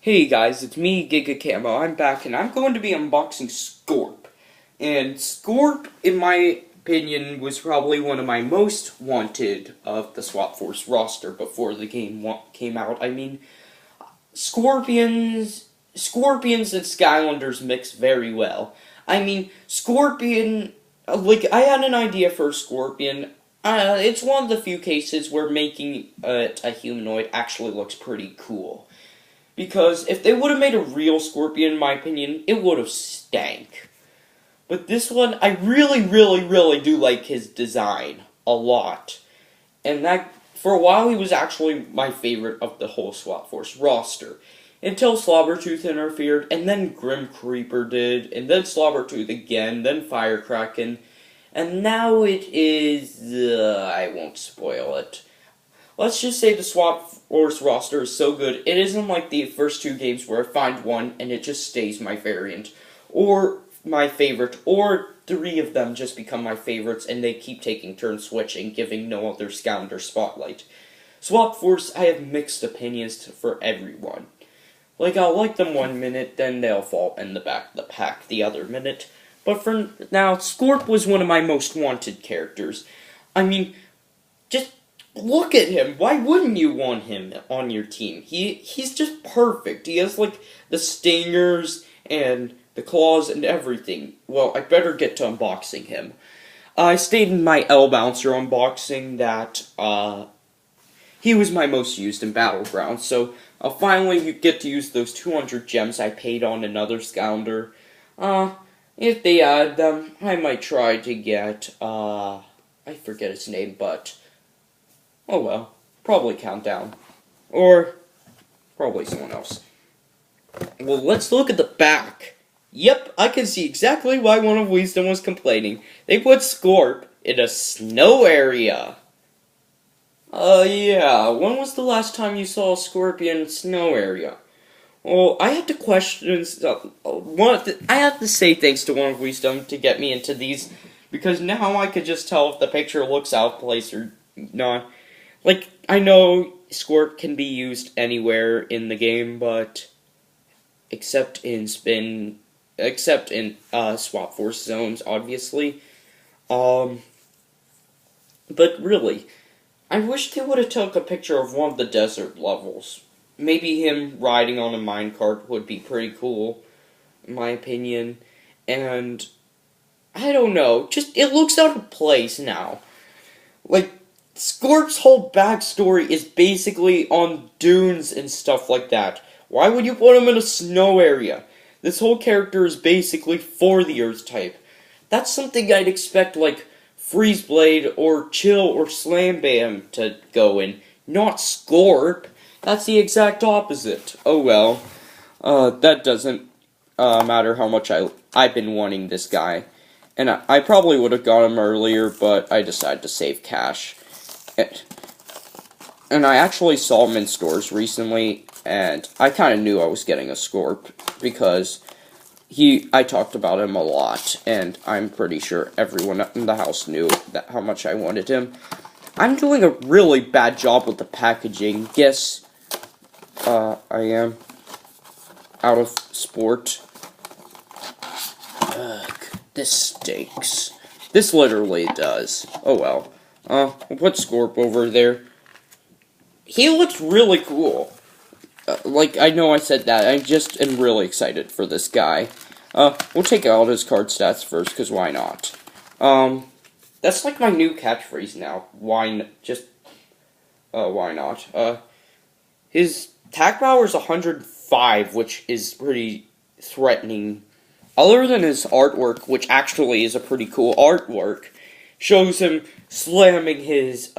Hey guys, it's me, GigaCamo. I'm back, and I'm going to be unboxing Scorp. And Scorp, in my opinion, was probably one of my most wanted of the Swap Force roster before the game came out. I mean, Scorpions and Skylanders mix very well. I mean, Scorpion, I had an idea for a Scorpion. It's one of the few cases where making it a humanoid actually looks pretty cool. Because if they would have made a real Scorpion, in my opinion, it would have stank. But this one, I really do like his design a lot. And that, for a while, he was actually my favorite of the whole Swap Force roster. Until Slobbertooth interfered, and then Grim Creeper did, and then Slobbertooth again, then Firecracken. And now it is, I won't spoil it. Let's just say the Swap Force roster is so good, it isn't like the first two games where I find one and it just stays my variant, or my favorite, or three of them just become my favorites and they keep taking turns switching, giving no other Scavenger spotlight. Swap Force, I have mixed opinions for everyone. Like, I'll like them one minute, then they'll fall in the back of the pack the other minute. But for now, Scorp was one of my most wanted characters. I mean, just look at him. Why wouldn't you want him on your team? He's just perfect. He has, like, the stingers and the claws and everything. Well, I better get to unboxing him. I stayed in my L-Bouncer unboxing that, he was my most used in Battlegrounds, so I'll finally get to use those 200 gems I paid on another Scavenger. If they add them, I might try to get, I forget his name, but oh well, probably Countdown. Or probably someone else. Well, let's look at the back. Yep, I can see exactly why one of Wisdom was complaining. They put Scorp in a snow area. Yeah, when was the last time you saw a Scorpion snow area? Well, I have to question, I have to say thanks to one of Wisdom to get me into these, because now I could just tell if the picture looks out of place or not. Like, I know Scorp can be used anywhere in the game, but except in Swap Force zones, obviously. But really, I wish they would have took a picture of one of the desert levels. Maybe him riding on a minecart would be pretty cool, in my opinion. And I don't know, just it looks out of place now. Like, Scorp's whole backstory is basically on dunes and stuff like that. Why would you put him in a snow area? This whole character is basically for the Earth type. That's something I'd expect, like, Freeze Blade or Chill or Slam Bam to go in, not Scorp. That's the exact opposite. Oh well. That doesn't matter how much I've been wanting this guy. And I probably would have got him earlier, but I decided to save cash. And I actually saw him in stores recently, and I kind of knew I was getting a Scorp, because I talked about him a lot, and I'm pretty sure everyone in the house knew how much I wanted him. I'm doing a really bad job with the packaging. Yes, I am out of sport. Ugh, this stinks. This literally does. Oh well. We'll put Scorp over there. He looks really cool. Like, I know I said that. I just am really excited for this guy. We'll take out his card stats first, because why not? That's like my new catchphrase now. Why not? His attack power is 105, which is pretty threatening. Other than his artwork, which actually is a pretty cool artwork, shows him slamming his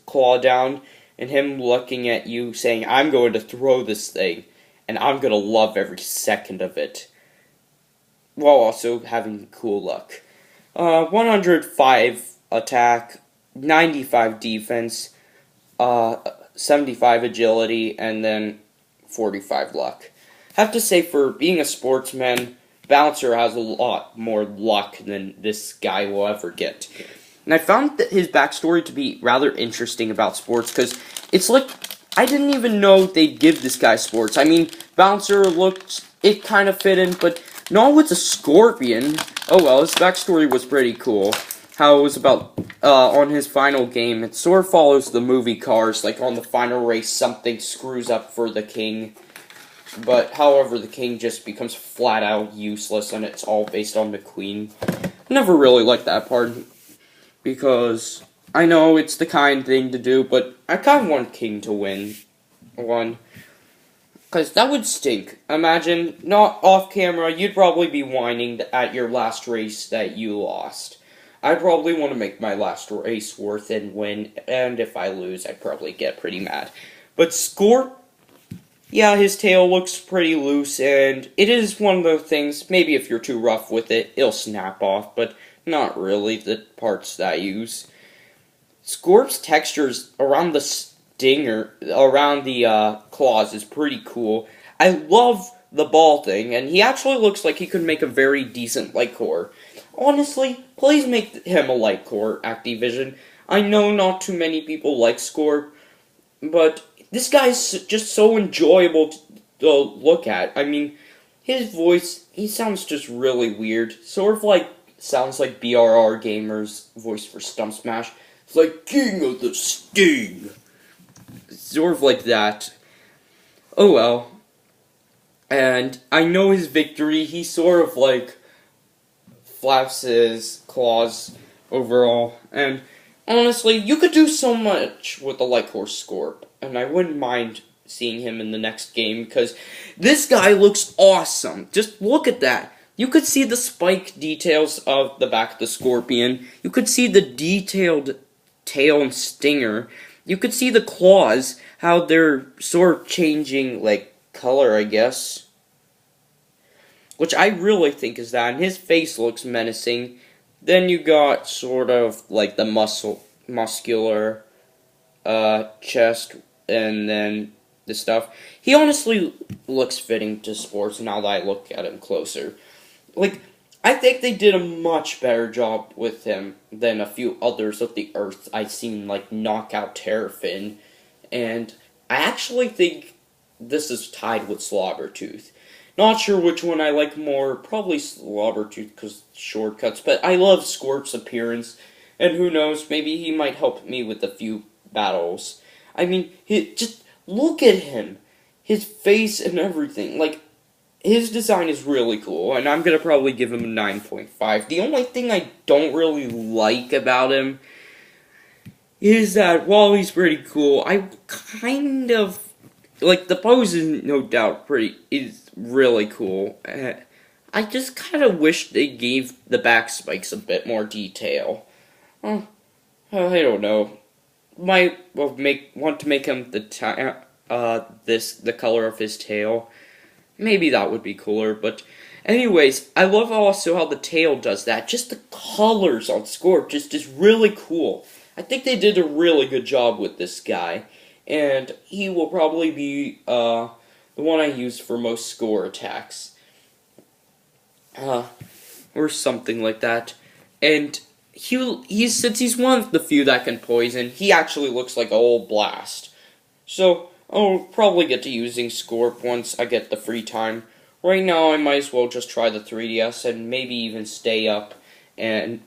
claw down, and him looking at you saying, I'm going to throw this thing, and I'm going to love every second of it, while also having cool luck. 105 attack, 95 defense, 75 agility, and then 45 luck. Have to say, for being a sportsman, Bouncer has a lot more luck than this guy will ever get. And I found his backstory to be rather interesting about sports, because it's like I didn't even know they'd give this guy sports. I mean, Bouncer it kind of fit in, but not with the Scorpion. Oh well, his backstory was pretty cool. How it was about, on his final game, it sort of follows the movie Cars, like on the final race, something screws up for the king. But, however, the king just becomes flat out useless, and it's all based on the queen. Never really liked that part, because I know it's the kind thing to do, but I kind of want king to win one. Because that would stink. Imagine, not off camera, you'd probably be whining at your last race that you lost. I'd probably want to make my last race worth it and win, and if I lose, I'd probably get pretty mad. But Scorp, yeah, his tail looks pretty loose, and it is one of those things, maybe if you're too rough with it, it'll snap off, but not really the parts that I use. Scorp's textures around the stinger, around the claws is pretty cool. I love the ball thing, and he actually looks like he could make a very decent light core. Honestly, please make him a light core, Activision. I know not too many people like Scorp, but this guy's just so enjoyable to look at. I mean, his voice, he sounds just really weird. Sort of like, sounds like BRR Gamer's voice for Stump Smash. It's like, King of the Sting. Sort of like that. Oh well. And I know his victory, he sort of like flaps his claws overall. And honestly, you could do so much with the Light Horse Scorp. And I wouldn't mind seeing him in the next game, because this guy looks awesome. Just look at that. You could see the spike details of the back of the Scorpion. You could see the detailed tail and stinger. You could see the claws, how they're sort of changing, like, color, I guess. Which I really think is that, and his face looks menacing. Then you got sort of, like, the muscular chest, and then the stuff. He honestly looks fitting to sports now that I look at him closer. Like, I think they did a much better job with him than a few others of the Earth I've seen, like Knockout Terrafin. And I actually think this is tied with Slobbertooth. Not sure which one I like more, probably Slobbertooth because shortcuts, but I love Scorp's appearance, and who knows, maybe he might help me with a few battles. I mean, just look at him. His face and everything. Like, his design is really cool, and I'm gonna probably give him a 9.5. The only thing I don't really like about him is that, while he's pretty cool, I kind of, like, the pose is no doubt is really cool. I just kind of wish they gave the back spikes a bit more detail. I don't know. Might want to make him the color of his tail. Maybe that would be cooler, but anyways, I love also how the tail does that. Just the colors on Scorp just is really cool. I think they did a really good job with this guy, and he will probably be the one I use for most score attacks. Or something like that. And since he's one of the few that can poison, he actually looks like a old blast. So I'll probably get to using Scorp once I get the free time. Right now, I might as well just try the 3DS and maybe even stay up and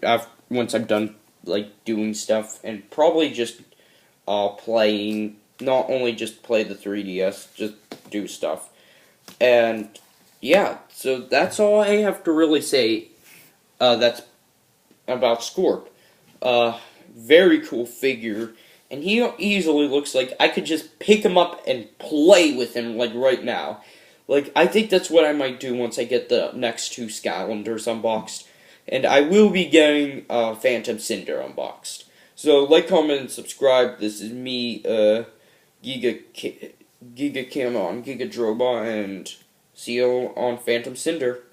once I'm done like doing stuff, and probably just playing. Not only just play the 3DS, just do stuff. And yeah, so that's all I have to really say. That's about Scorp. Very cool figure. And he easily looks like I could just pick him up and play with him, like, right now. Like, I think that's what I might do once I get the next two Skylanders unboxed. And I will be getting Phantom Cinder unboxed. So, like, comment, and subscribe. This is me, GigaCam on GigaDrobot, and see you on Phantom Cinder.